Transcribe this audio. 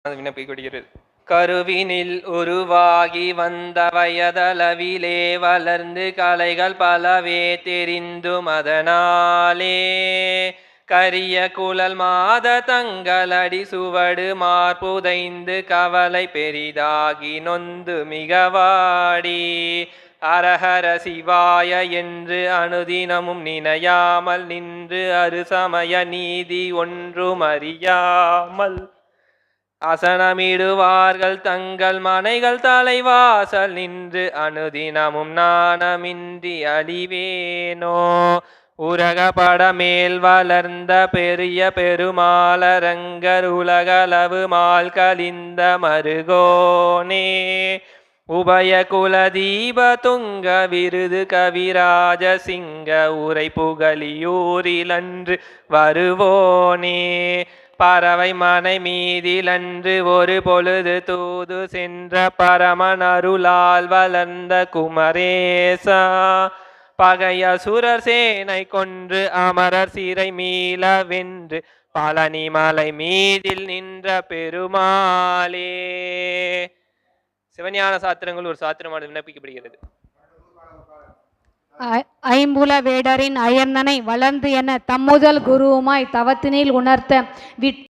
விண்ணப்பிக்கப்படுகிறது. கருவினில் உருவாகி வந்த வயதளவிலே வளர்ந்து கலைகள் பலவே தெரிந்தும் அதனாலே கரிய குழல் மாத தங்களடி சுவடு மார்புதைந்து கவலை பெரிதாகி நொந்து மிகவாடி அரஹர சிவாய என்று அனுதினமும் நினையாமல் நின்று அருசமய நீதி ஒன்றும் அறியாமல் அசனமிடுவார்கள் தங்கள் மனைகள் தலைவாசல் நின்று அனுதினமும் நாணமின்றி அழிவேனோ உலகப்பட மேல் வளர்ந்த பெரிய பெருமாளரங்கர் உலகளவு மால் கலிந்த மருகோனே உபய குலதீப துங்க விருது கவிராஜ சிங்க உரை புகழியூரிலன்று வருவோனே பறவை மனை மீதிலன்று ஒரு பொழுது தூது சென்ற பரமன் அருளால் வளர்ந்த குமரேசா பகைய சுரர் சேனை கொன்று அமரர் சிறை மீள வென்று பழனி மலை மீதில் நின்ற பெருமாளே. சிவஞான சாத்திரங்கள் ஒரு சாத்திரமாக விண்ணப்பிக்கப்படுகிறது. ஐம்புல வேடரின் அயர்ந்தனை வளர்ந்து என தம்முதல் குருவுமாய் தவத்தினில் உணர்த்த